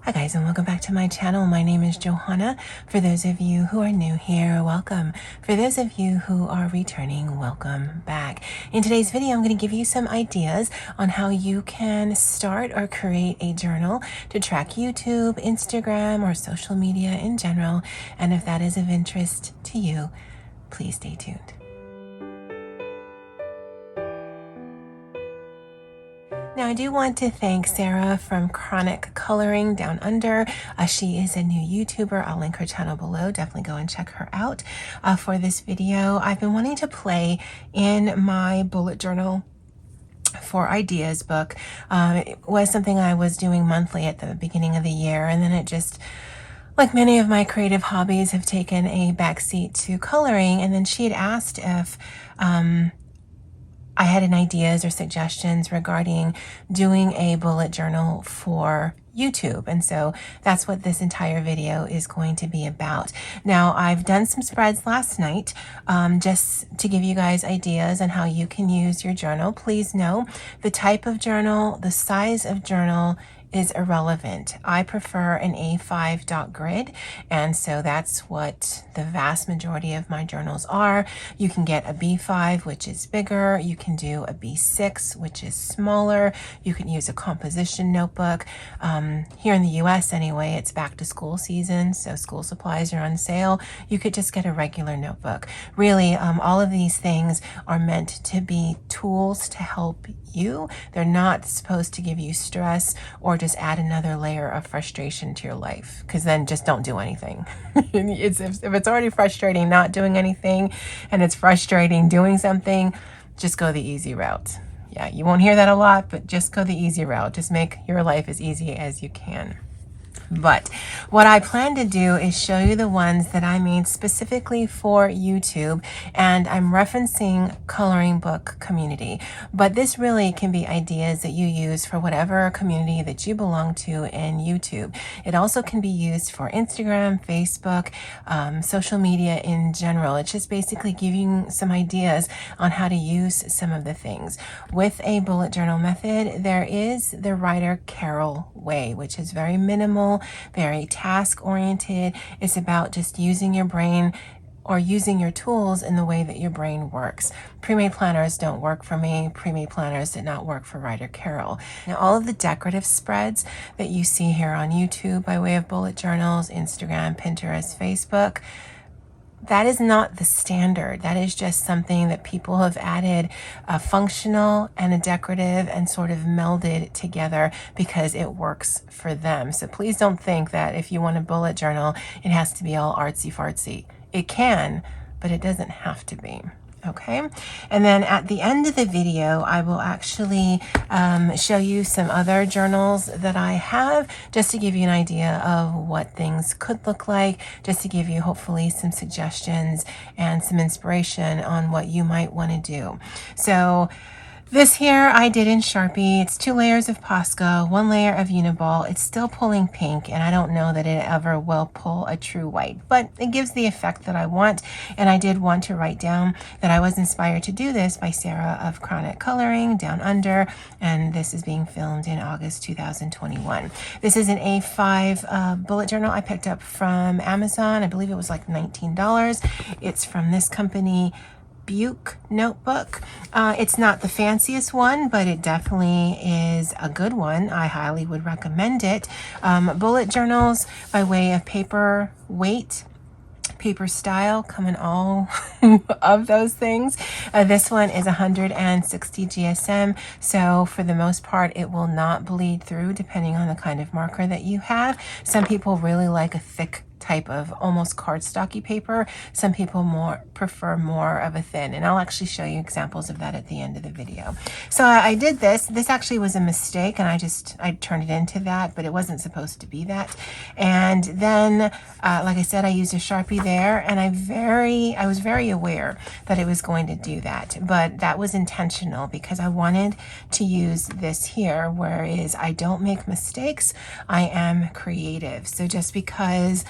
Hi guys, and welcome back to my channel. My name is Johanna. For those of you who are new here, welcome. For those of you who are returning, welcome back. In today's video, I'm going to give you some ideas on how you can start or create a journal to track YouTube, Instagram, or social media in general. And if that is of interest to you, please stay tuned. Now, I do want to thank Sarah from Chronic Coloring Down Under. She is a new YouTuber. I'll link her channel below. Definitely go and check her out for this video. I've been wanting to play in my bullet journal for ideas book. It was something I was doing monthly at the beginning of the year, and then it just, like many of my creative hobbies, have taken a backseat to coloring. And then she had asked if I had any ideas or suggestions regarding doing a bullet journal for YouTube. And so that's what this entire video is going to be about. Now, I've done some spreads last night just to give you guys ideas on how you can use your journal. Please know the type of journal, the size of journal is irrelevant. I prefer an A5 dot grid, and so that's what the vast majority of my journals are. You can get a B5, which is bigger. You can do a B6, which is smaller. You can use a composition notebook. Here in the US anyway, it's back to school season, so school supplies are on sale. You could just get a regular notebook. Really, all of these things are meant to be tools to help you. They're not supposed to give you stress or just add another layer of frustration to your life, because then just don't do anything. If it's already frustrating not doing anything, and it's frustrating doing something, just go the easy route. Yeah, you won't hear that a lot, but just go the easy route. Just make your life as easy as you can. But what I plan to do is show you the ones that I made specifically for YouTube, and I'm referencing coloring book community, but this really can be ideas that you use for whatever community that you belong to in YouTube. It also can be used for Instagram, Facebook, social media in general. It's just basically giving some ideas on how to use some of the things. With a bullet journal method, there is the Writer Carol way, which is very minimal, very task-oriented. It's about just using your brain or using your tools in the way that your brain works. Pre-made planners don't work for me. Pre-made planners did not work for Writer Carol. Now, all of the decorative spreads that you see here on YouTube by way of bullet journals, Instagram, Pinterest, Facebook, that is not the standard. That is just something that people have added a functional and a decorative and sort of melded together because it works for them. So please don't think that if you want a bullet journal, it has to be all artsy fartsy. It can, but it doesn't have to be. Okay, and then at the end of the video, I will actually show you some other journals that I have, just to give you an idea of what things could look like, just to give you hopefully some suggestions and some inspiration on what you might want to do. So this here I did in Sharpie. It's 2 layers of Posca, 1 layer of Uniball. It's still pulling pink, and I don't know that it ever will pull a true white, but it gives the effect that I want. And I did want to write down that I was inspired to do this by Sarah of Chronic Coloring Down Under, and this is being filmed in August 2021. This is an A5 bullet journal I picked up from Amazon. I believe it was like $19. It's from this company, Buke notebook. It's not the fanciest one, but it definitely is a good one. I highly would recommend it. Bullet journals by way of paper weight, paper style, come in all of those things. This one is 160 GSM, so for the most part it will not bleed through depending on the kind of marker that you have. Some people really like a thick type of almost cardstocky paper. Some people prefer more of a thin, and I'll actually show you examples of that at the end of the video. So I did this. This actually was a mistake, and I turned it into that, but it wasn't supposed to be that. And then, like I said, I used a Sharpie there, and I was very aware that it was going to do that, but that was intentional because I wanted to use this here, whereas I don't make mistakes, I am creative. So just because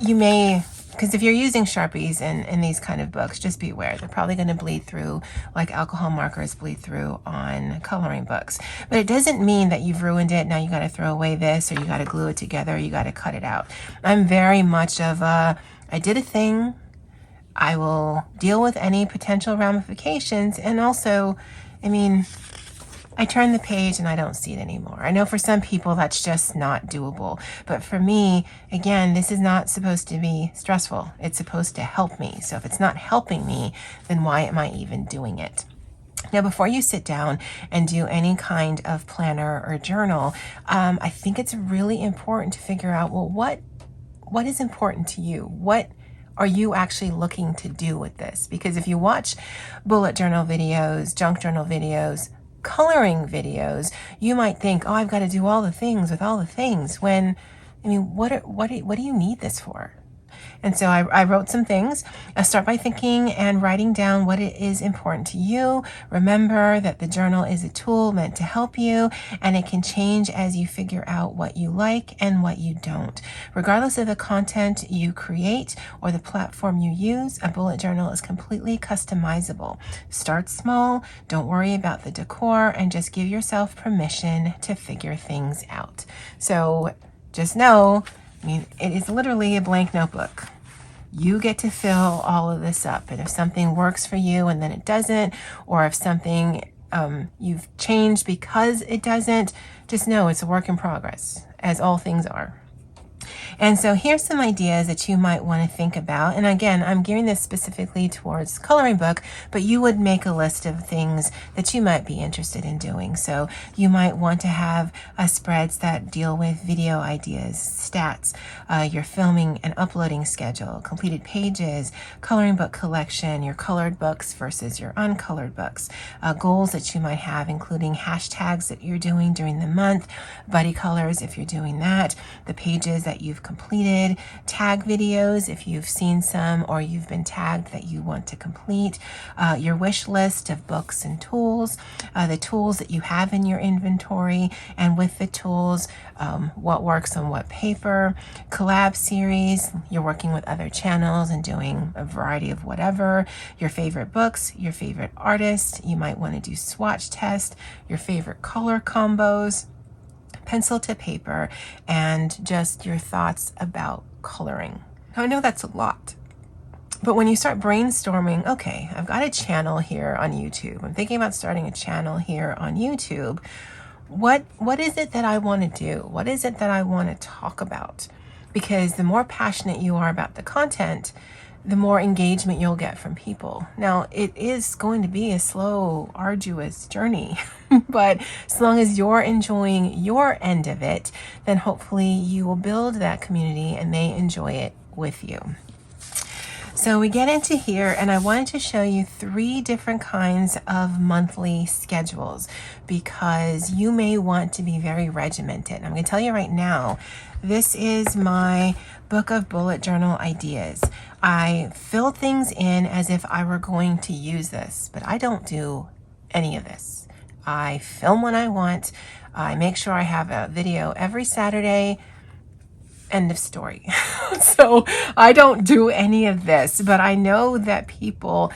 you may because if you're using Sharpies in these kind of books, just be aware. They're probably going to bleed through like alcohol markers bleed through on coloring books. But it doesn't mean that you've ruined it. Now you got to throw away this, or you got to glue it together, or you got to cut it out. I'm very much of a, I did a thing. I will deal with any potential ramifications. And also, I mean, I turn the page and I don't see it anymore. I know for some people that's just not doable. But for me, again, this is not supposed to be stressful. It's supposed to help me. So if it's not helping me, then why am I even doing it? Now, before you sit down and do any kind of planner or journal, I think it's really important to figure out, well, what is important to you? What are you actually looking to do with this? Because if you watch bullet journal videos, junk journal videos, coloring videos, you might think, oh, I've got to do all the things with all the things, when, I mean, what do you need this for? And so I wrote some things. Start by thinking and writing down what it is important to you. Remember that the journal is a tool meant to help you, and it can change as you figure out what you like and what you don't. Regardless of the content you create or the platform you use, a bullet journal is completely customizable. Start small, don't worry about the decor, and just give yourself permission to figure things out. So just know, I mean, it is literally a blank notebook. You get to fill all of this up. And if something works for you and then it doesn't, or if something you've changed because it doesn't, just know it's a work in progress, as all things are. And so here's some ideas that you might want to think about. And again, I'm gearing this specifically towards coloring book, but you would make a list of things that you might be interested in doing. So you might want to have spreads that deal with video ideas, stats, your filming and uploading schedule, completed pages, coloring book collection, your colored books versus your uncolored books, goals that you might have, including hashtags that you're doing during the month, buddy colors if you're doing that, the pages that you've completed, tag videos if you've seen some or you've been tagged that you want to complete, your wish list of books and tools, the tools that you have in your inventory, and with the tools, what works on what paper, collab series, you're working with other channels and doing a variety of whatever, your favorite books, your favorite artist, you might want to do swatch test, your favorite color combos, pencil to paper, and just your thoughts about coloring. Now, I know that's a lot, but when you start brainstorming, okay, I've got a channel here on YouTube. I'm thinking about starting a channel here on YouTube. What is it that I want to do? What is it that I want to talk about? Because the more passionate you are about the content, the more engagement you'll get from people. Now, it is going to be a slow, arduous journey, but as long as you're enjoying your end of it, then hopefully you will build that community and they enjoy it with you. So we get into here, and I wanted to show you 3 different kinds of monthly schedules because you may want to be very regimented. I'm going to tell you right now, this is my book of bullet journal ideas. I fill things in as if I were going to use this, but I don't do any of this. I film when I want. I make sure I have a video every Saturday. End of story. So I don't do any of this, but I know that people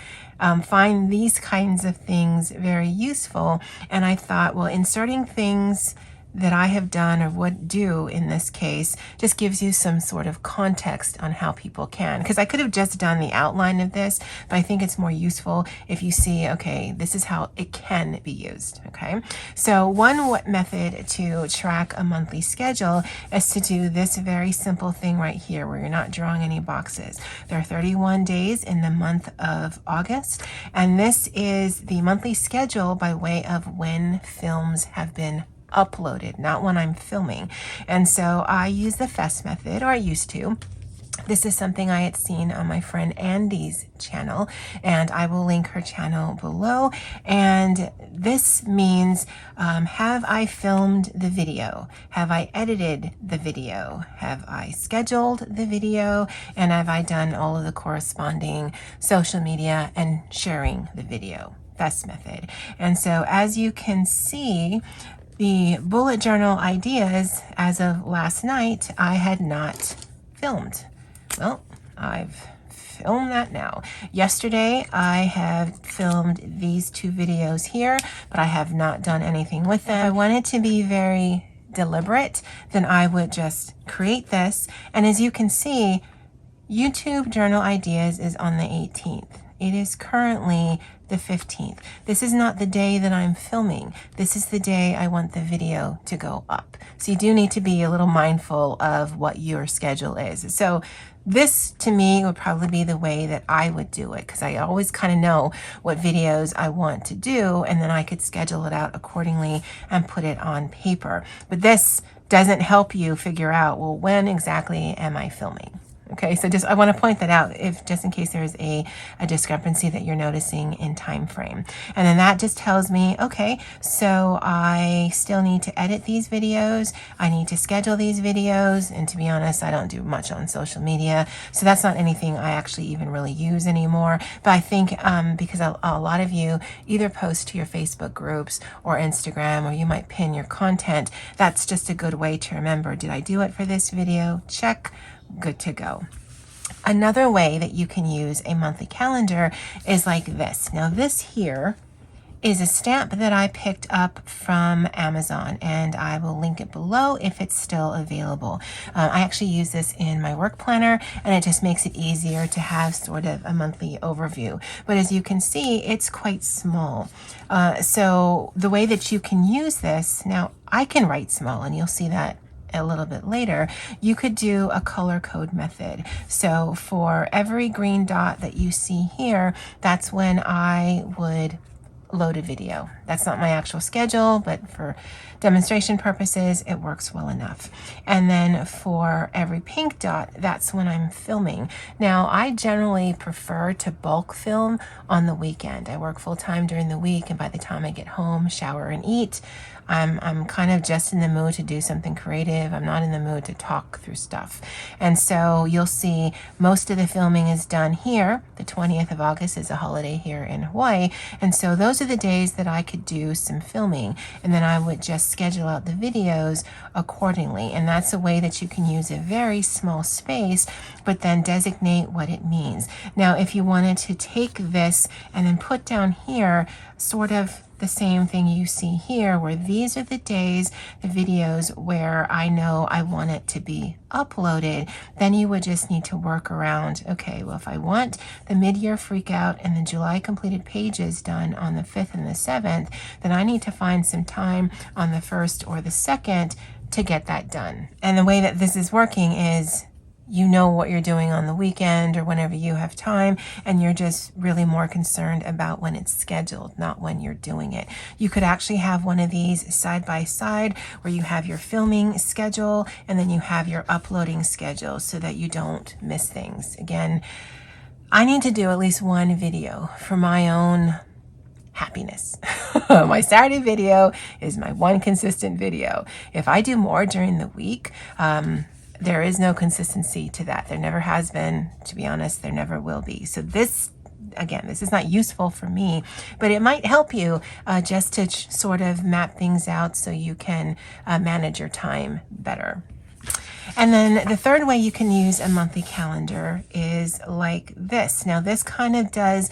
find these kinds of things very useful. And I thought, well, inserting things that I have done or would do in this case just gives you some sort of context on how people can. Because I could have just done the outline of this, but I think it's more useful if you see, okay, this is how it can be used, okay? So one method to track a monthly schedule is to do this very simple thing right here where you're not drawing any boxes. There are 31 days in the month of August, and this is the monthly schedule by way of when films have been uploaded, not when I'm filming. And so I use the fast method, or I used to. This is something I had seen on my friend Andy's channel, and I will link her channel below. And this means, have I filmed the video? Have I edited the video? Have I scheduled the video? And have I done all of the corresponding social media and sharing the video? Fast method. And so as you can see, the bullet journal ideas, as of last night, I had not filmed. Well, I've filmed that now. Yesterday, I have filmed these 2 videos here, but I have not done anything with them. If I wanted to be very deliberate, then I would just create this. And as you can see, YouTube Journal Ideas is on the 18th. It is currently the 15th. This is not the day that I'm filming. This is the day I want the video to go up. So you do need to be a little mindful of what your schedule is. So this to me would probably be the way that I would do it, because I always kind of know what videos I want to do, and then I could schedule it out accordingly and put it on paper. But this doesn't help you figure out, well, when exactly am I filming? Okay, so I want to point that out, just in case there's a discrepancy that you're noticing in time frame. And then that just tells me, okay, so I still need to edit these videos. I need to schedule these videos. And to be honest, I don't do much on social media, so that's not anything I actually even really use anymore. But I think because a lot of you either post to your Facebook groups or Instagram, or you might pin your content, that's just a good way to remember, did I do it for this video? Check. Good to go. Another way that you can use a monthly calendar is like this. Now this here is a stamp that I picked up from Amazon, and I will link it below if it's still available. I actually use this in my work planner, and it just makes it easier to have sort of a monthly overview. But as you can see, it's quite small. So the way that you can use this, now I can write small, and you'll see that a little bit later. You could do a color code method. So for every green dot that you see here, that's when I would load a video. That's not my actual schedule, but for demonstration purposes, it works well enough. And then for every pink dot, that's when I'm filming. Now, I generally prefer to bulk film on the weekend. I work full time during the week, and by the time I get home, shower and eat, I'm kind of just in the mood to do something creative. I'm not in the mood to talk through stuff. And so you'll see most of the filming is done here. The 20th of August is a holiday here in Hawaii. And so those are the days that I could do some filming. And then I would just schedule out the videos accordingly. And that's a way that you can use a very small space, but then designate what it means. Now, if you wanted to take this and then put down here sort of the same thing you see here, where these are the days, the videos where I know I want it to be uploaded, then you would just need to work around, okay, well, if I want the mid-year freak out and the July completed pages done on the 5th and the 7th, then I need to find some time on the 1st or the 2nd to get that done. And the way that this is working is, you know what you're doing on the weekend or whenever you have time, and you're just really more concerned about when it's scheduled, not when you're doing it. You could actually have one of these side by side where you have your filming schedule and then you have your uploading schedule so that you don't miss things. Again, I need to do at least one video for my own happiness. My Saturday video is my one consistent video. If I do more during the week, there is no consistency to that. There never has been, to be honest, there never will be. So this, again, this is not useful for me, but it might help you just to sort of map things out so you can manage your time better. And then the third way you can use a monthly calendar is like this. Now this kind of does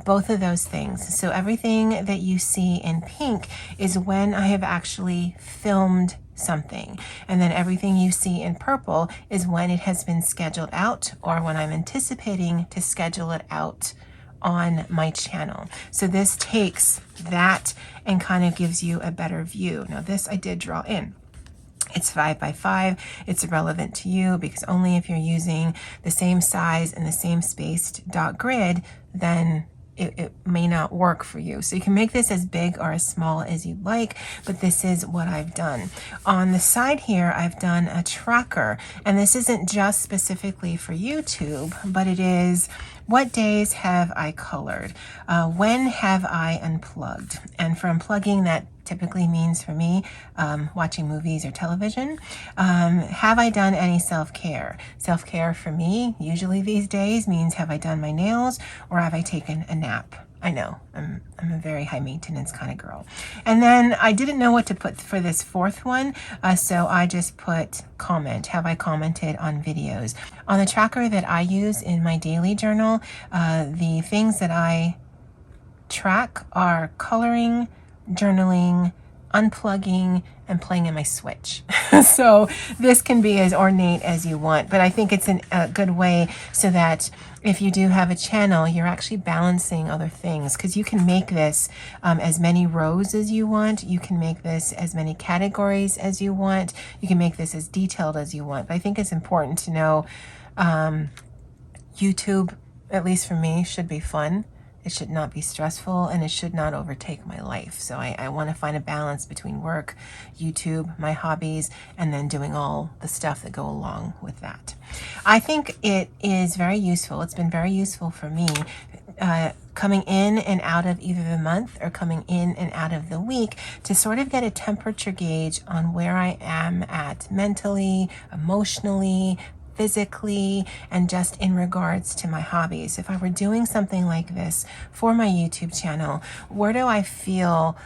both of those things. So everything that you see in pink is when I have actually filmed something. And then everything you see in purple is when it has been scheduled out or when I'm anticipating to schedule it out on my channel. So this takes that and kind of gives you a better view. Now this I did draw in. It's 5 by 5. It's irrelevant to you because only if you're using the same size and the same spaced dot grid, then it may not work for you. So you can make this as big or as small as you'd like, but this is what I've done. On the side here, I've done a tracker, and this isn't just specifically for YouTube, but it is what days have I colored? When have I unplugged? And for unplugging, that typically means for me watching movies or television. Have I done any self-care? Self-care for me usually these days means have I done my nails or have I taken a nap? I know, I'm a very high maintenance kind of girl. And then I didn't know what to put for this fourth one, so I just put comment. Have I commented on videos? On the tracker that I use in my daily journal, the things that I track are coloring, journaling, unplugging, and playing in my Switch. So this can be as ornate as you want, but I think it's a good way so that if you do have a channel, you're actually balancing other things, because you can make this as many rows as you want. You can make this as many categories as you want. You can make this as detailed as you want. But I think it's important to know YouTube, at least for me, should be fun. It should not be stressful, and it should not overtake my life. So I want to find a balance between work, YouTube, my hobbies, and then doing all the stuff that go along with that. I think it is very useful. It's been very useful for me coming in and out of either the month or coming in and out of the week to sort of get a temperature gauge on where I am at mentally, emotionally, physically, and just in regards to my hobbies. If I were doing something like this for my YouTube channel, where do I feel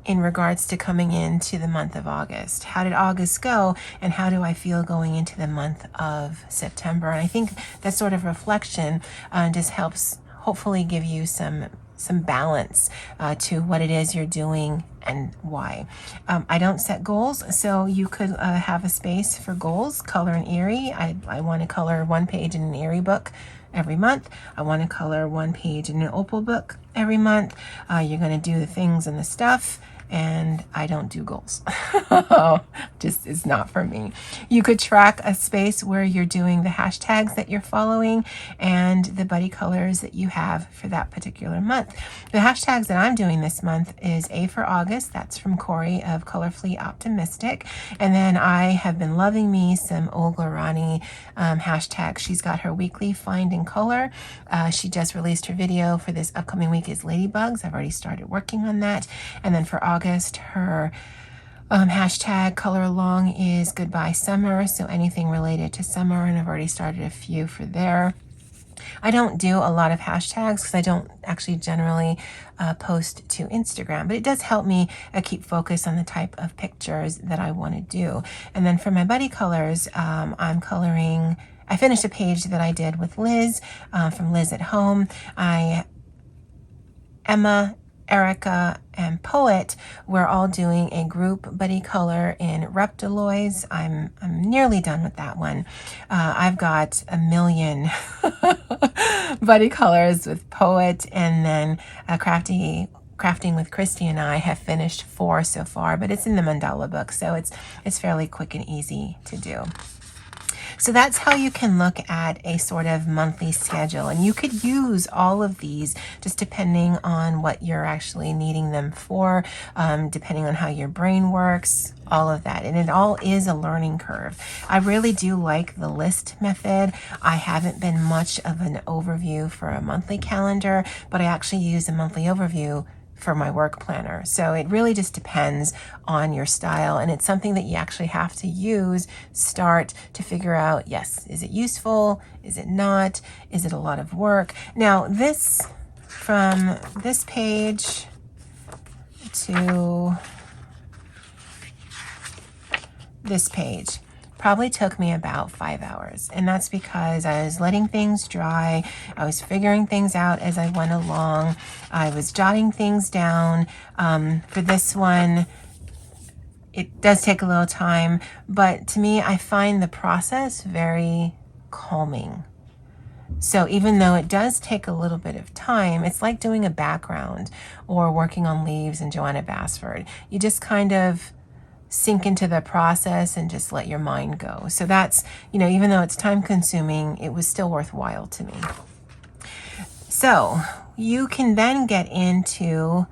in regards to coming into the month of August? How did August go, and how do I feel going into the month of September? And I think that sort of reflection just helps hopefully give you some balance to what it is you're doing and why. I don't set goals, so you could have a space for goals. Color an Erie. I want to color one page in an Erie book every month. I want to color one page in an Opal book every month. You're going to do the things and the stuff, and I don't do goals. Just is not for me. You could track a space where you're doing the hashtags that you're following and the buddy colors that you have for that particular month. The hashtags that I'm doing this month is A for August. That's from Corey of Colorfully Optimistic. And then I have been loving me some Olga Rani hashtags. She's got her weekly Find in Color. She just released her video for this upcoming week is Ladybugs. I've already started working on that. And then for August, her hashtag color along is Goodbye Summer. So anything related to summer, and I've already started a few for there. I don't do a lot of hashtags because I don't actually generally post to Instagram, but it does help me keep focus on the type of pictures that I want to do. And then for my buddy colors, I'm coloring. I finished a page that I did with Liz from Liz at Home. Emma, Erica, and Poet, we're all doing a group buddy color in Reptiloids. I'm nearly done with that one. I've got a million buddy colors with Poet, and then Crafting with Christy and I have finished 4 so far, but it's in the mandala book, so it's fairly quick and easy to do. So that's how you can look at a sort of monthly schedule. And you could use all of these just depending on what you're actually needing them for, depending on how your brain works, all of that. And it all is a learning curve. I really do like the list method. I haven't been much of an overview for a monthly calendar, but I actually use a monthly overview for my work planner. So it really just depends on your style, and it's something that you actually have to start to figure out, yes, is it useful? Is it not? Is it a lot of work? Now this, from this page to this page, probably took me about 5 hours. And that's because I was letting things dry. I was figuring things out as I went along. I was jotting things down. For this one, it does take a little time, but to me, I find the process very calming. So even though it does take a little bit of time, it's like doing a background or working on leaves in Joanna Basford. You just kind of sink into the process and just let your mind go. So that's, even though it's time consuming, it was still worthwhile to me. So you can then get into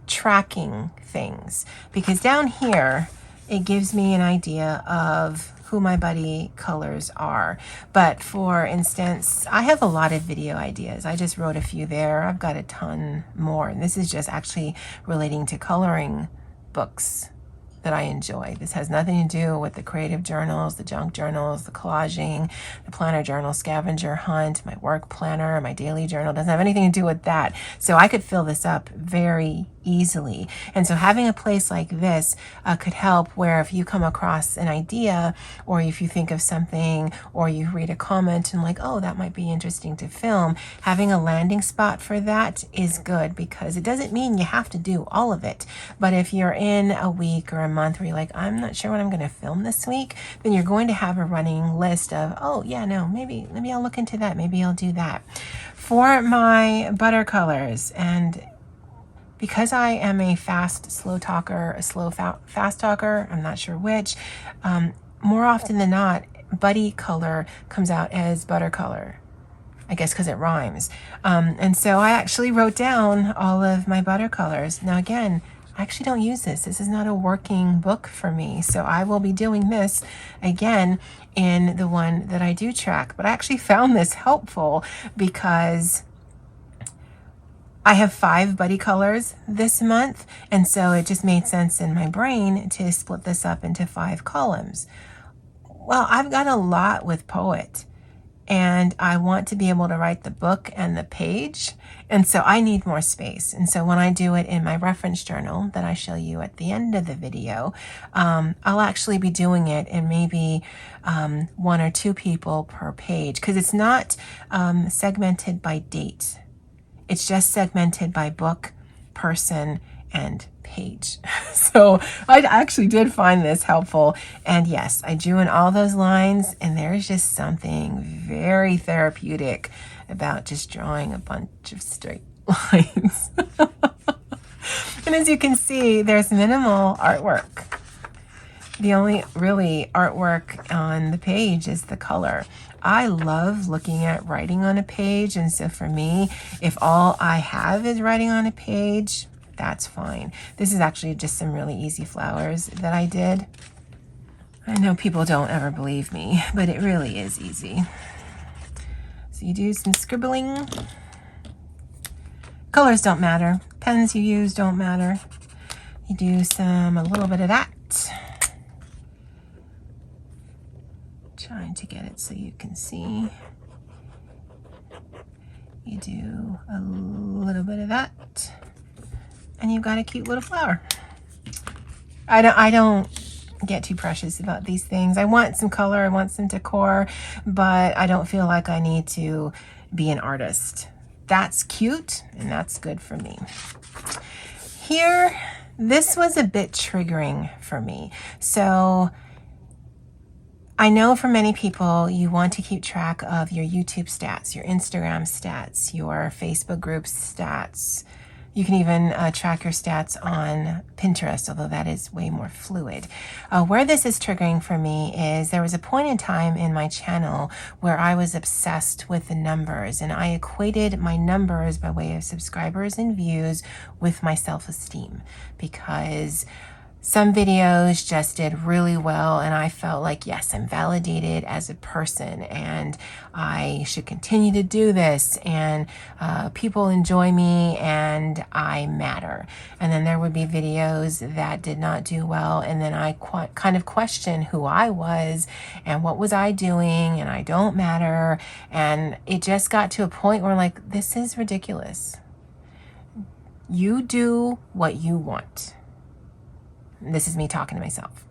tracking things, because down here, it gives me an idea of who my buddy colors are. But for instance, I have a lot of video ideas. I just wrote a few there. I've got a ton more. And this is just actually relating to coloring books that I enjoy. This has nothing to do with the creative journals, the junk journals, the collaging, the planner journal, scavenger hunt, my work planner, my daily journal. It doesn't have anything to do with that. So I could fill this up very easily. And so having a place like this could help, where if you come across an idea, or if you think of something, or you read a comment and like, oh, that might be interesting to film, having a landing spot for that is good, because it doesn't mean you have to do all of it. But if you're in a week or a month where you're like, I'm not sure what I'm going to film this week, then you're going to have a running list of, oh yeah, no, maybe I'll look into that. Maybe I'll do that. For my butter colors, and because I am a fast, slow talker, a slow, fast talker, I'm not sure which, more often than not, buddy color comes out as butter color. I guess because it rhymes. And so I actually wrote down all of my butter colors. Now again, I actually don't use this. This is not a working book for me. So I will be doing this again in the one that I do track. But I actually found this helpful because I have 5 buddy colors this month. And so it just made sense in my brain to split this up into 5 columns. Well, I've got a lot with Poet, and I want to be able to write the book and the page. And so I need more space. And so when I do it in my reference journal that I show you at the end of the video, I'll actually be doing it in maybe 1 or 2 people per page, because it's not segmented by date. It's just segmented by book, person, and page. So I actually did find this helpful. And yes, I drew in all those lines, and there's just something very therapeutic about just drawing a bunch of straight lines. And as you can see, there's minimal artwork. The only really artwork on the page is the color. I love looking at writing on a page, and so for me, if all I have is writing on a page, that's fine. This is actually just some really easy flowers that I did. I know people don't ever believe me, but it really is easy. So you do some scribbling. Colors don't matter. Pens you use don't matter. You do a little bit of that. Trying to get it so you can see. You do a little bit of that, and you've got a cute little flower. I don't get too precious about these things. I want some color, I want some decor, but I don't feel like I need to be an artist. That's cute, and that's good for me. Here, this was a bit triggering for me. So I know for many people, you want to keep track of your YouTube stats, your Instagram stats, your Facebook group stats. You can even track your stats on Pinterest, although that is way more fluid. Where this is triggering for me is there was a point in time in my channel where I was obsessed with the numbers, and I equated my numbers by way of subscribers and views with my self-esteem, because some videos just did really well, and I felt like, yes, I'm validated as a person, and I should continue to do this, and people enjoy me, and I matter. And then there would be videos that did not do well, and then I kind of question who I was, and what was I doing, and I don't matter. And it just got to a point where, like, this is ridiculous. You do what you want. This is me talking to myself.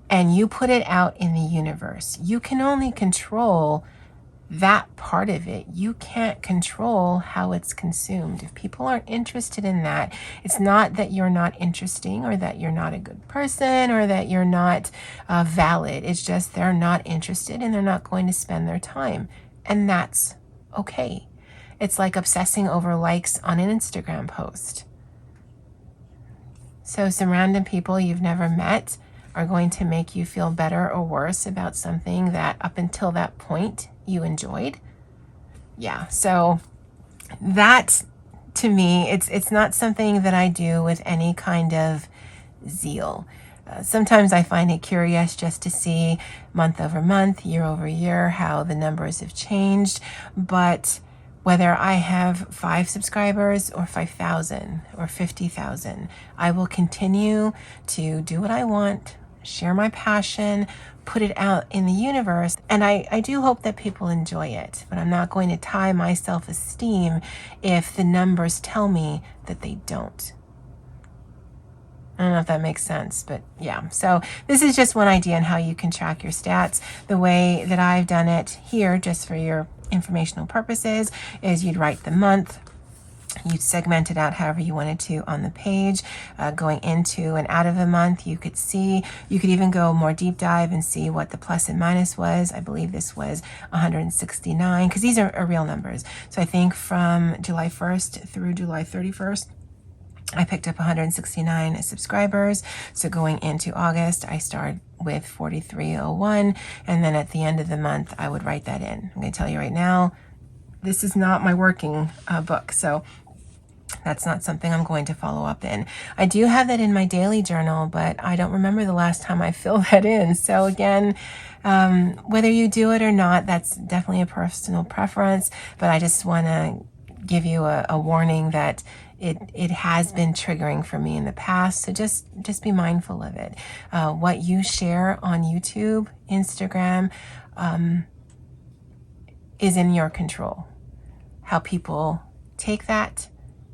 And you put it out in the universe. You can only control that part of it. You can't control how it's consumed. If people aren't interested in that, it's not that you're not interesting, or that you're not a good person, or that you're not valid. It's just they're not interested, and they're not going to spend their time. And that's okay. It's like obsessing over likes on an Instagram post. So some random people you've never met are going to make you feel better or worse about something that up until that point you enjoyed. Yeah, so that, to me, it's not something that I do with any kind of zeal. Sometimes I find it curious just to see month over month, year over year, how the numbers have changed. But Whether I have 5 subscribers or 5,000 or 50,000, I will continue to do what I want, share my passion, put it out in the universe. And I do hope that people enjoy it, but I'm not going to tie my self-esteem if the numbers tell me that they don't. I don't know if that makes sense, but yeah. So this is just one idea on how you can track your stats. The way that I've done it here, just for your informational purposes, is you'd write the month, you'd segment it out however you wanted to on the page. Going into and out of a month, you could even go more deep dive and see what the plus and minus was. I believe this was 169, because these are real numbers. So I think from July 1st through July 31st, I picked up 169 subscribers. So going into August, I started with 4301. And then at the end of the month, I would write that in. I'm going to tell you right now, this is not my working book. So that's not something I'm going to follow up in. I do have that in my daily journal, but I don't remember the last time I filled that in. So again, whether you do it or not, that's definitely a personal preference. But I just want to give you a warning that it has been triggering for me in the past. So just be mindful of it. What you share on YouTube, Instagram, is in your control. How people take that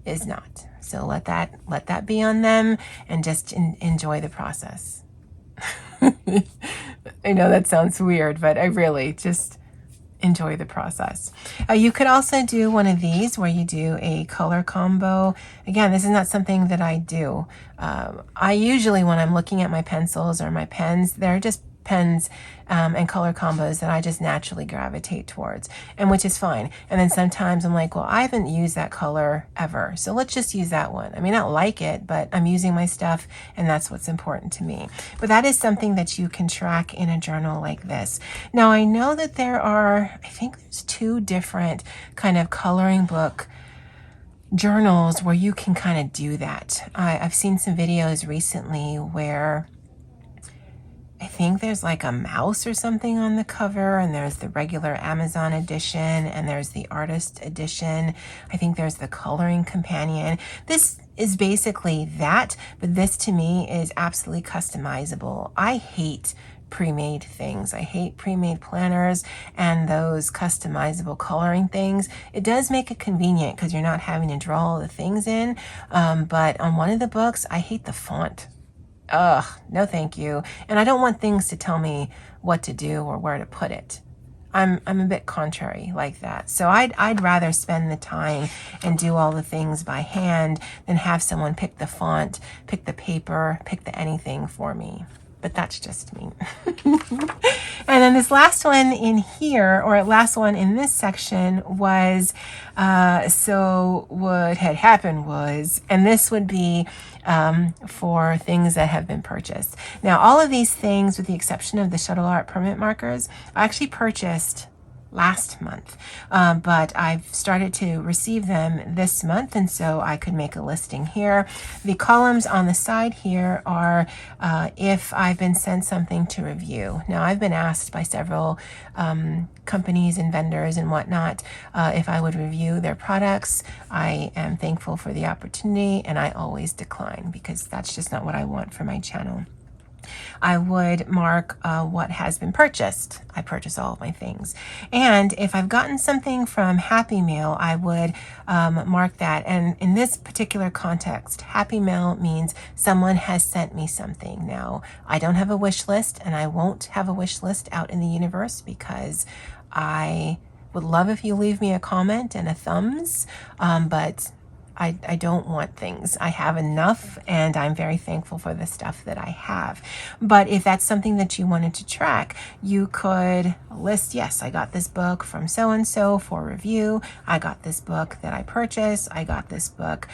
is not. So let that be on them, and just enjoy the process. I know that sounds weird, but I really just enjoy the process. You could also do one of these where you do a color combo. Again, this is not something that I do. I usually, when I'm looking at my pencils or my pens, they're just pens and color combos that I just naturally gravitate towards, and which is fine. And then sometimes I'm like, well, I haven't used that color ever, so let's just use that one. I may not like it, but I'm using my stuff, and that's what's important to me. But that is something that you can track in a journal like this. Now, I know that I think there's 2 different kind of coloring book journals where you can kind of do that. I've seen some videos recently where I think there's like a mouse or something on the cover, and there's the regular Amazon edition, and there's the artist edition. I think there's the coloring companion. This is basically that, but this to me is absolutely customizable. I hate pre-made things. I hate pre-made planners and those customizable coloring things. It does make it convenient because you're not having to draw all the things in, but on one of the books, I hate the font. Ugh, no thank you. And I don't want things to tell me what to do or where to put it. I'm a bit contrary like that. So I'd rather spend the time and do all the things by hand than have someone pick the font, pick the paper, pick the anything for me. But that's just me. And then this last one in here, or last one in this section was, so what had happened was, and this would be for things that have been purchased. Now, all of these things, with the exception of the shuttle art permanent markers, I actually purchased last month, but I've started to receive them this month, and so I could make a listing here. The columns on the side here are if I've been sent something to review. Now, I've been asked by several companies and vendors and whatnot if I would review their products. I am thankful for the opportunity, and I always decline because that's just not what I want for my channel. I would mark what has been purchased. I purchase all of my things. And if I've gotten something from Happy Mail, I would mark that. And in this particular context, Happy Mail means someone has sent me something. Now, I don't have a wish list, and I won't have a wish list out in the universe because I would love if you leave me a comment and a thumbs, but I don't want things. I have enough, and I'm very thankful for the stuff that I have. But if that's something that you wanted to track, you could list, yes, I got this book from so-and-so for review. I got this book that I purchased. I got this book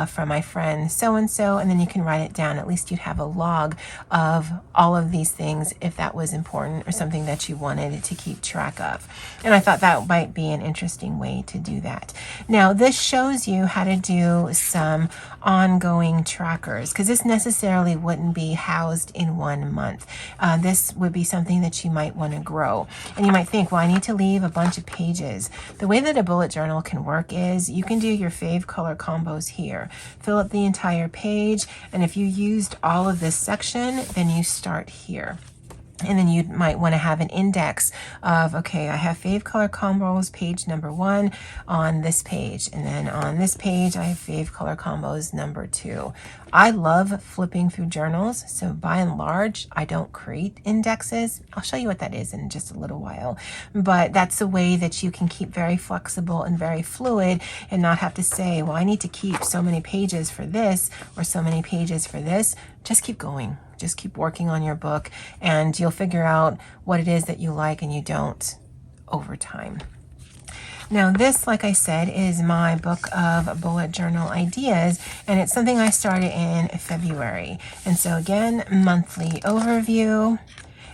from my friend so-and-so, and then you can write it down. At least you'd have a log of all of these things if that was important or something that you wanted to keep track of. And I thought that might be an interesting way to do that. Now, this shows you how to do do some ongoing trackers, because this necessarily wouldn't be housed in 1 month. This would be something that you might want to grow. And you might think, well, I need to leave a bunch of pages. The way that a bullet journal can work is you can do your fave color combos here, fill up the entire page, and if you used all of this section, then you start here. And then you might want to have an index of, okay, I have fave color combos page number 1 on this page. And then on this page, I have fave color combos number 2. I love flipping through journals. So by and large, I don't create indexes. I'll show you what that is in just a little while. But that's a way that you can keep very flexible and very fluid and not have to say, well, I need to keep so many pages for this or so many pages for this. Just keep going. Just keep working on your book and you'll figure out what it is that you like and you don't over time. Now this, like I said, is my book of bullet journal ideas, and it's something I started in February. And so again, monthly overview,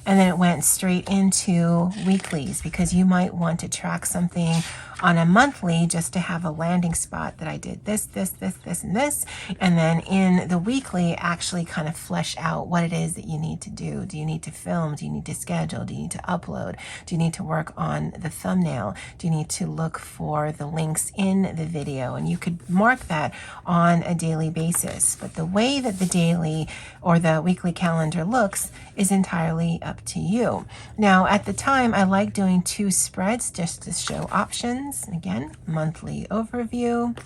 and then it went straight into weeklies, because you might want to track something on a monthly just to have a landing spot that I did this, and this. And then in the weekly, actually kind of flesh out what it is that you need to do. Do you need to film? Do you need to schedule? Do you need to upload? Do you need to work on the thumbnail? Do you need to look for the links in the video? And you could mark that on a daily basis. But the way that the daily or the weekly calendar looks is entirely up to you. Now, at the time, I like doing 2 spreads just to show options. Again, monthly overview.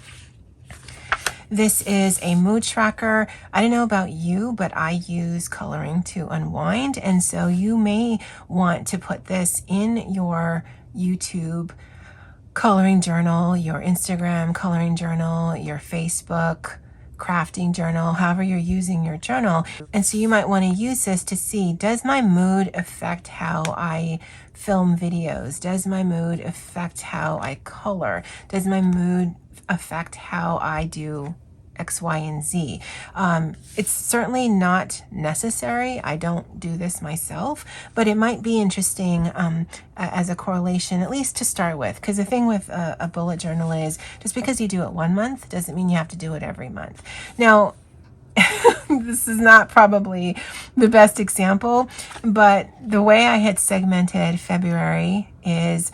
This is a mood tracker. I don't know about you, but I use coloring to unwind. And so you may want to put this in your YouTube coloring journal, your Instagram coloring journal, your Facebook crafting journal, however you're using your journal. And so you might want to use this to see, does my mood affect how I film videos? Does my mood affect how I color? Does my mood affect how I do X, Y, and Z? It's certainly not necessary. I don't do this myself, but it might be interesting as a correlation, at least to start with. Because the thing with a bullet journal is, just because you do it 1 month doesn't mean you have to do it every month. Now, this is not probably the best example, but the way I had segmented February is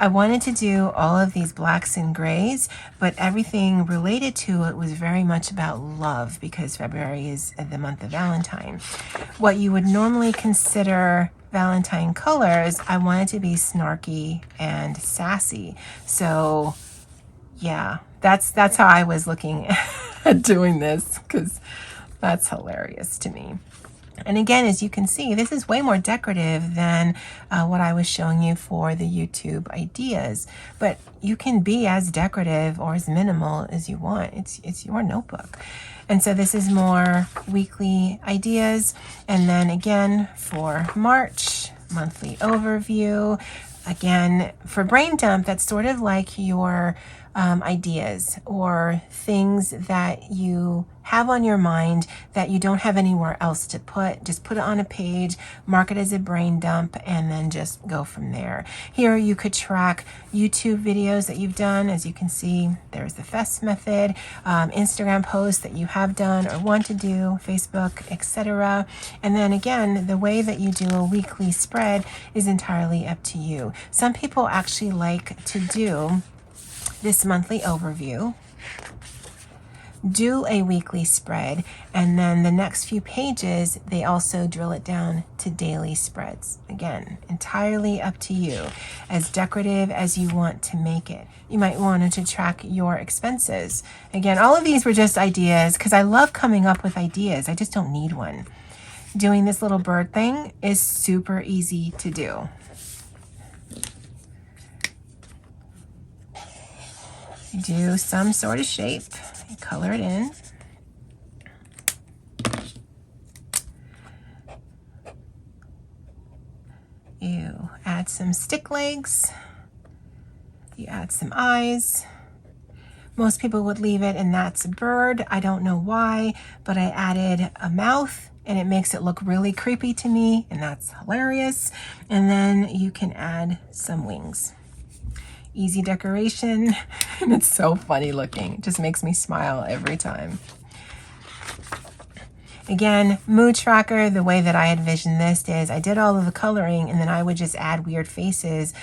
I wanted to do all of these blacks and grays, but everything related to it was very much about love, because February is the month of Valentine. What you would normally consider Valentine colors, I wanted to be snarky and sassy. So yeah, that's how I was looking at doing this, because that's hilarious to me. And again, as you can see, this is way more decorative than what I was showing you for the YouTube ideas. But you can be as decorative or as minimal as you want. It's your notebook. And so this is more weekly ideas. And then again, for March, monthly overview. Again, for brain dump, that's sort of like your ideas or things that you have on your mind that you don't have anywhere else to put. Just put it on a page, mark it as a brain dump, and then just go from there. Here you could track YouTube videos that you've done. As you can see, there's the FEST method, Instagram posts that you have done or want to do, Facebook, etc. And then again, the way that you do a weekly spread is entirely up to you. Some people actually like to do this monthly overview, do a weekly spread, and then the next few pages, they also drill it down to daily spreads. Again, entirely up to you, as decorative as you want to make it. You might want to track your expenses. Again, all of these were just ideas, because I love coming up with ideas. I just don't need one. Doing this little bird thing is super easy to do. Do some sort of shape, color it in. You add some stick legs. You add some eyes. Most people would leave it and that's a bird. I don't know why, but I added a mouth and it makes it look really creepy to me, and that's hilarious. And then you can add some wings. easy decoration. And it's so funny looking. It just makes me smile every time. Again, mood tracker, the way that I envisioned this is I did all of the coloring and then I would just add weird faces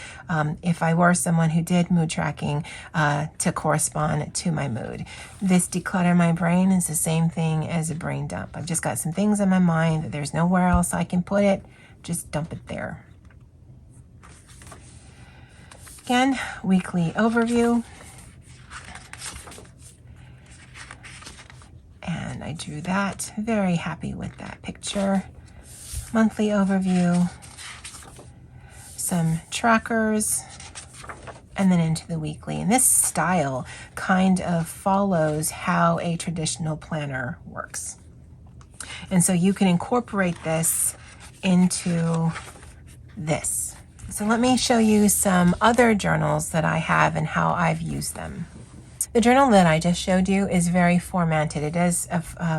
if I were someone who did mood tracking to correspond to my mood. This declutter my brain is the same thing as a brain dump. I've just got some things in my mind that there's nowhere else I can put it. Just dump it there. Again, weekly overview. And I drew that. Very happy with that picture. Monthly overview. Some trackers. And then into the weekly. And this style kind of follows how a traditional planner works. And so you can incorporate this into this. So let me show you some other journals that I have and how I've used them. The journal that I just showed you is very formatted. It does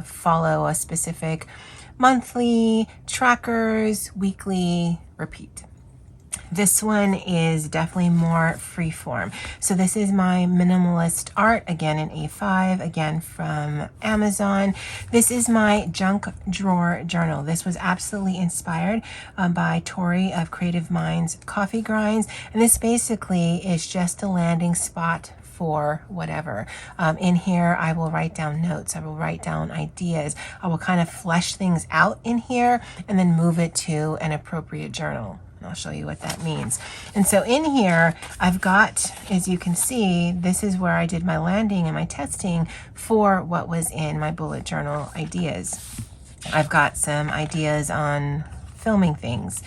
follow a specific monthly, trackers, weekly, repeat. This one is definitely more freeform. So this is my minimalist art, again in A5, again from Amazon. This is my junk drawer journal. This was absolutely inspired by Tori of Creative Minds Coffee Grinds. And this basically is just a landing spot for whatever. In here, I will write down notes. I will write down ideas. I will kind of flesh things out in here and then move it to an appropriate journal. I'll show you what that means. And so in here, I've got, as you can see, this is where I did my landing and my testing for what was in my bullet journal ideas. I've got some ideas on filming things.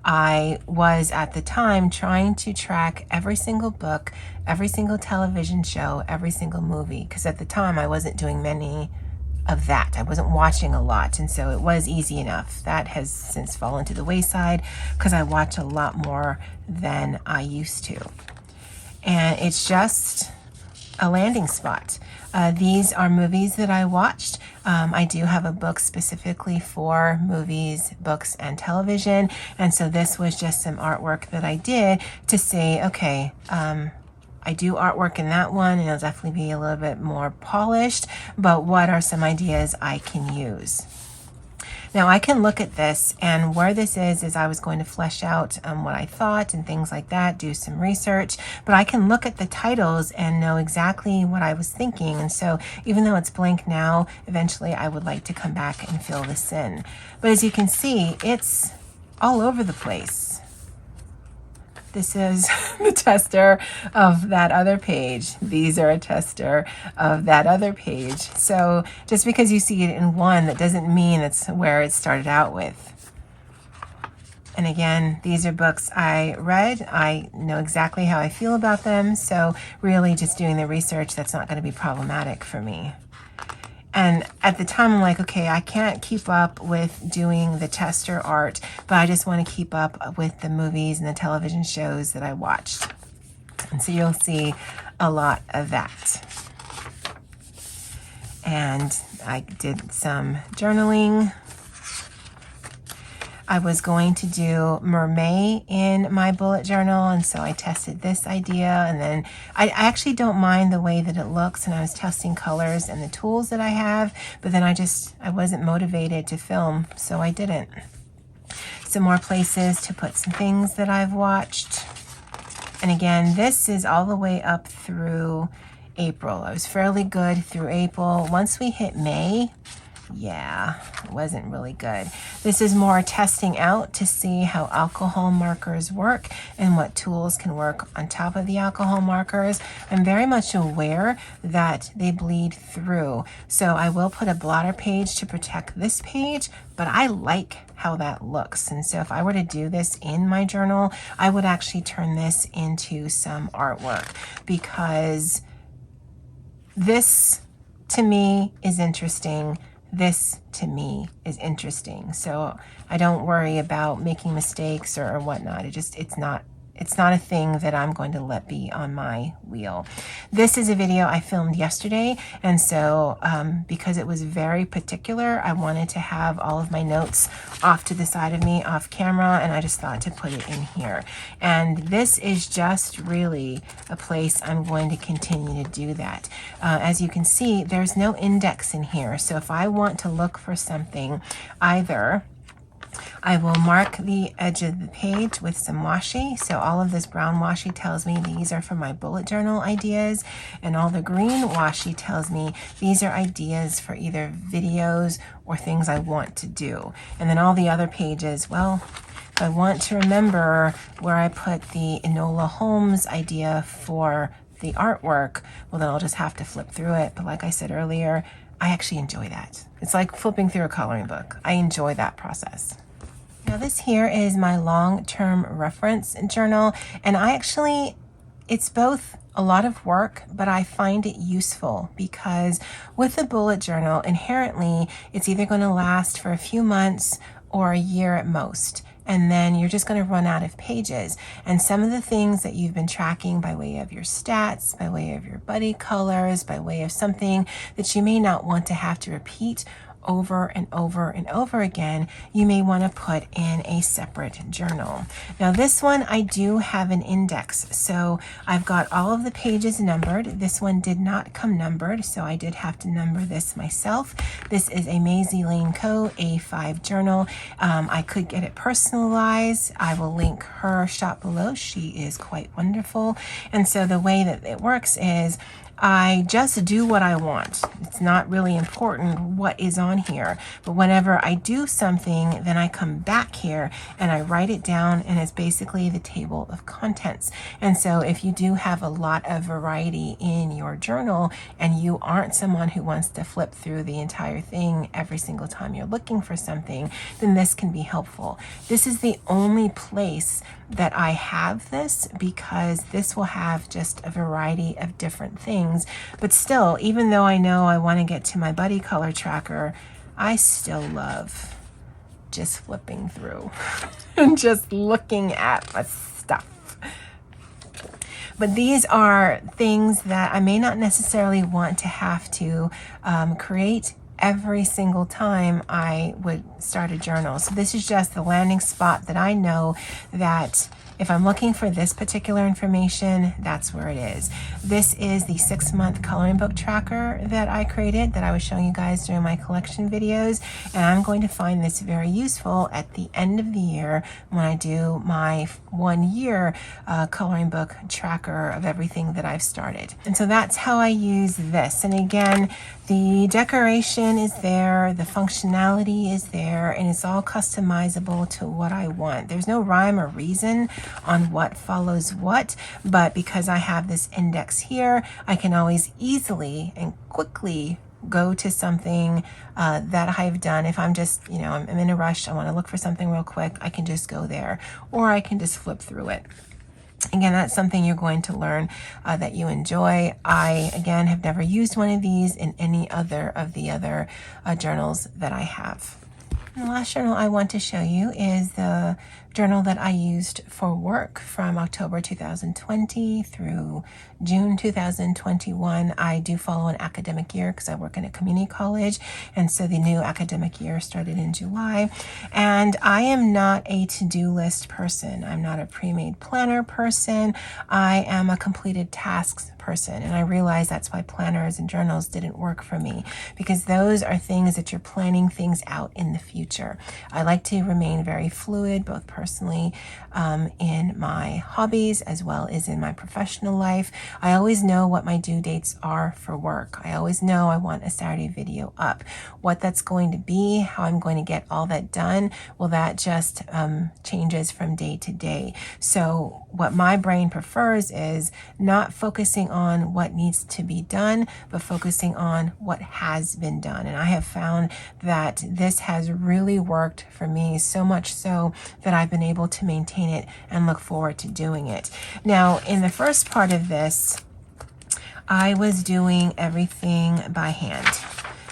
I was at the time trying to track every single book, every single television show, every single movie, because at the time I wasn't doing many of that. I wasn't watching a lot, and so it was easy enough. That has since fallen to the wayside because I watch a lot more than I used to. And it's just a landing spot. These are movies that I watched. I do have a book specifically for movies, books, and television. And so this was just some artwork that I did to say, okay, I do artwork in that one, and it'll definitely be a little bit more polished, but what are some ideas I can use? Now I can look at this, and where this is I was going to flesh out what I thought and things like that, do some research, but I can look at the titles and know exactly what I was thinking. And so even though it's blank now, eventually I would like to come back and fill this in. But as you can see, it's all over the place. This is the tester of that other page. These are a tester of that other page. So just because you see it in one, that doesn't mean it's where it started out with. And again, these are books I read. I know exactly how I feel about them. So really just doing the research, that's not going to be problematic for me. And at the time, I'm like, okay, I can't keep up with doing the tester art, but I just want to keep up with the movies and the television shows that I watched. And so you'll see a lot of that. And I did some journaling. I was going to do mermaid in my bullet journal, and so I tested this idea, and then I actually don't mind the way that it looks, and I was testing colors and the tools that I have, but then I wasn't motivated to film, so I didn't. Some more places to put some things that I've watched. And again, this is all the way up through April. I was fairly good through April. Once we hit May, yeah, it wasn't really good. This is more testing out to see how alcohol markers work and what tools can work on top of the alcohol markers. I'm very much aware that they bleed through. So I will put a blotter page to protect this page, but I like how that looks. And so if I were to do this in my journal, I would actually turn this into some artwork, because this to me is interesting. This to me is interesting. So I don't worry about making mistakes or whatnot. It's it's not a thing that I'm going to let be on my wheel. This is a video I filmed yesterday, and so because it was very particular, I wanted to have all of my notes off to the side of me, off camera, and I just thought to put it in here. And this is just really a place I'm going to continue to do that. As you can see, there's no index in here, so if I want to look for something, either I will mark the edge of the page with some washi. So all of this brown washi tells me these are for my bullet journal ideas, and all the green washi tells me these are ideas for either videos or things I want to do. And then all the other pages, well, if I want to remember where I put the Enola Holmes idea for the artwork, well, then I'll just have to flip through it. But like I said earlier, I actually enjoy that. It's like flipping through a coloring book. I enjoy that process. Now this here is my long-term reference journal, and it's both a lot of work, but I find it useful because with a bullet journal, inherently, it's either going to last for a few months or a year at most. And then you're just going to run out of pages. And some of the things that you've been tracking by way of your stats, by way of your buddy colors, by way of something that you may not want to have to repeat over and over and over again, you may want to put in a separate journal. Now this one, I do have an index, so I've got all of the pages numbered. This one did not come numbered, so I did have to number this myself. This is a Maisie Lane Co. A5 journal. I could get it personalized. I will link her shop below. She is quite wonderful. And so the way that it works is I just do what I want. It's not really important what is on here, but whenever I do something, then I come back here and I write it down, and it's basically the table of contents. And so if you do have a lot of variety in your journal and you aren't someone who wants to flip through the entire thing every single time you're looking for something, then this can be helpful. This is the only place that I have this, because this will have just a variety of different things. But still, even though I know I want to get to my buddy color tracker, I still love just flipping through and just looking at my stuff. But these are things that I may not necessarily want to have to create every single time I would start a journal. So this is just the landing spot that I know that if I'm looking for this particular information, that's where it is. This is the 6-month coloring book tracker that I created, that I was showing you guys during my collection videos. And I'm going to find this very useful at the end of the year when I do my 1-year coloring book tracker of everything that I've started. And so that's how I use this. And again, the decoration is there, the functionality is there, and it's all customizable to what I want. There's no rhyme or reason on what follows what, but because I have this index here, I can always easily and quickly go to something that I've done. If I'm just, I'm in a rush, I want to look for something real quick, I can just go there, or I can just flip through it. Again, that's something you're going to learn that you enjoy. I, again, have never used one of these in any other of the other journals that I have. And the last journal I want to show you is the journal that I used for work from October 2020 through June 2021. I do follow an academic year because I work in a community college, and so the new academic year started in July. And I am not a to-do list person. I'm not a pre-made planner person. I am a completed tasks person, and I realize that's why planners and journals didn't work for me, because those are things that you're planning things out in the future. I like to remain very fluid, both personally in my hobbies as well as in my professional life. I always know what my due dates are for work. I always know I want a Saturday video up. What that's going to be, how I'm going to get all that done, well, that just changes from day to day. So what my brain prefers is not focusing on what needs to be done, but focusing on what has been done. And I have found that this has really worked for me, so much so that I've been able to maintain it and look forward to doing it. Now, in the first part of this, I was doing everything by hand.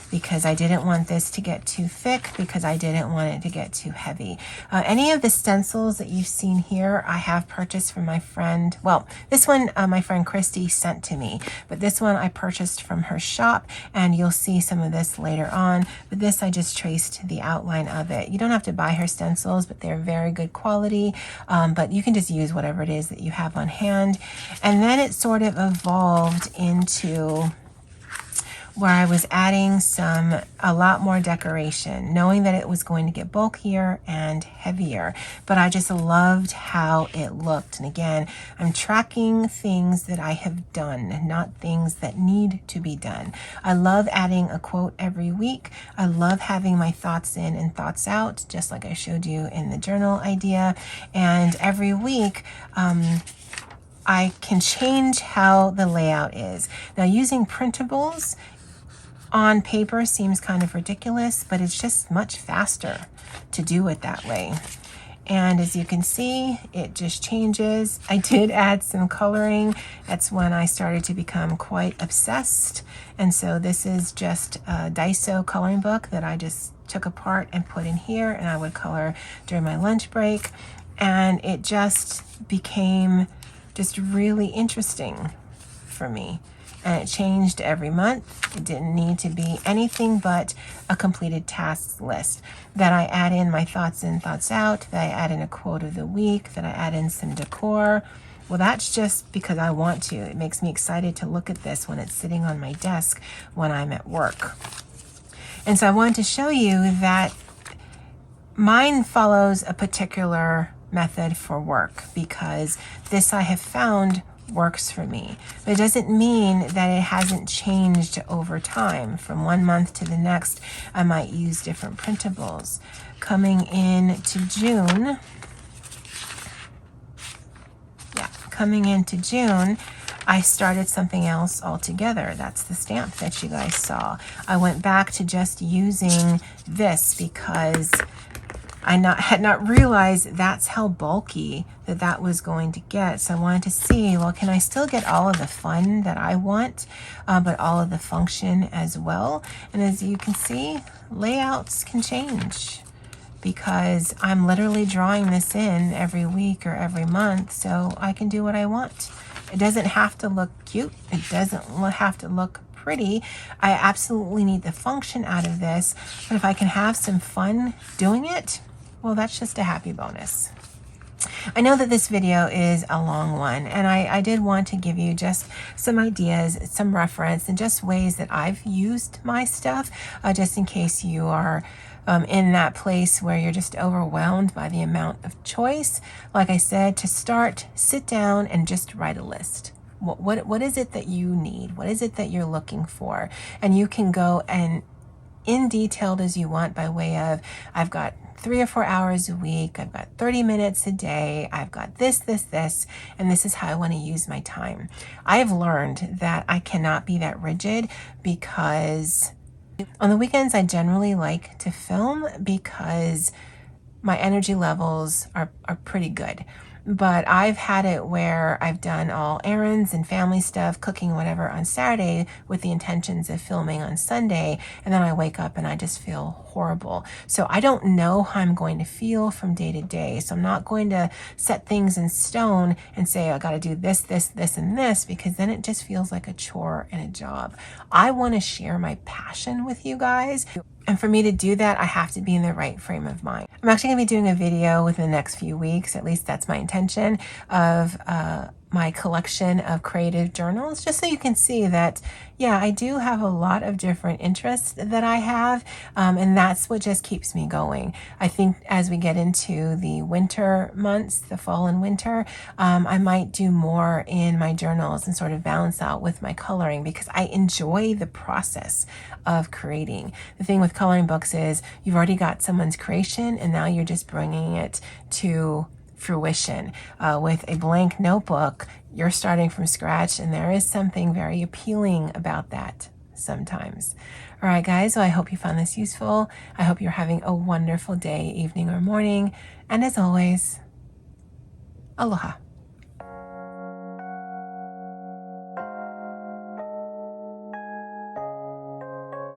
because I didn't want this to get too thick, because I didn't want it to get too heavy. Any of the stencils that you've seen here, I have purchased from my friend. Well, this one my friend Christy sent to me, but this one I purchased from her shop, and you'll see some of this later on. But this, I just traced the outline of it. You don't have to buy her stencils, but they're very good quality, but you can just use whatever it is that you have on hand. And then it sort of evolved into where I was adding a lot more decoration, knowing that it was going to get bulkier and heavier, but I just loved how it looked. And again, I'm tracking things that I have done, not things that need to be done. I love adding a quote every week. I love having my thoughts in and thoughts out, just like I showed you in the journal idea. And every week, I can change how the layout is. Now, using printables on paper seems kind of ridiculous, but it's just much faster to do it that way. And as you can see, it just changes. I did add some coloring. That's when I started to become quite obsessed. And so this is just a Daiso coloring book that I just took apart and put in here, and I would color during my lunch break. And it just became just really interesting for me. And it changed every month. It didn't need to be anything but a completed tasks list. That I add in my thoughts in, thoughts out, that I add in a quote of the week, that I add in some decor. Well, that's just because I want to. It makes me excited to look at this when it's sitting on my desk when I'm at work. And so I wanted to show you that mine follows a particular method for work, because this I have found works for me. But it doesn't mean that it hasn't changed over time. From one month to the next, I might use different printables. Coming into June, I started something else altogether. That's the stamp that you guys saw. I went back to just using this because I had not realized that's how bulky that was going to get. So I wanted to see, well, can I still get all of the fun that I want, but all of the function as well? And as you can see, layouts can change because I'm literally drawing this in every week or every month, so I can do what I want. It doesn't have to look cute. It doesn't have to look pretty. I absolutely need the function out of this, but if I can have some fun doing it, well, that's just a happy bonus. I know that this video is a long one, and I did want to give you just some ideas, some reference, and just ways that I've used my stuff, just in case you are in that place where you're just overwhelmed by the amount of choice. Like I said, to start, sit down and just write a list. What is it that you need? What is it that you're looking for? And you can go and in detailed as you want by way of, I've got 3 or 4 hours a week, I've got 30 minutes a day, I've got this, and this is how I want to use my time. I have learned that I cannot be that rigid, because on the weekends I generally like to film because my energy levels are pretty good. But I've had it where I've done all errands and family stuff, cooking, whatever, on Saturday with the intentions of filming on Sunday, and then I wake up and I just feel horrible. So I don't know how I'm going to feel from day to day. So I'm not going to set things in stone and say, I got to do this, and this, because then it just feels like a chore and a job. I want to share my passion with you guys. And for me to do that, I have to be in the right frame of mind. I'm actually going to be doing a video within the next few weeks, at least that's my intention, of my collection of creative journals, just so you can see that, yeah, I do have a lot of different interests that I have, and that's what just keeps me going. I think as we get into the winter months, the fall and winter, I might do more in my journals and sort of balance out with my coloring, because I enjoy the process of creating. The thing with coloring books is you've already got someone's creation, and now you're just bringing it to fruition. With a blank notebook, you're starting from scratch, and there is something very appealing about that sometimes. All right, guys, so I hope you found this useful. I hope you're having a wonderful day, evening, or morning. And as always, aloha.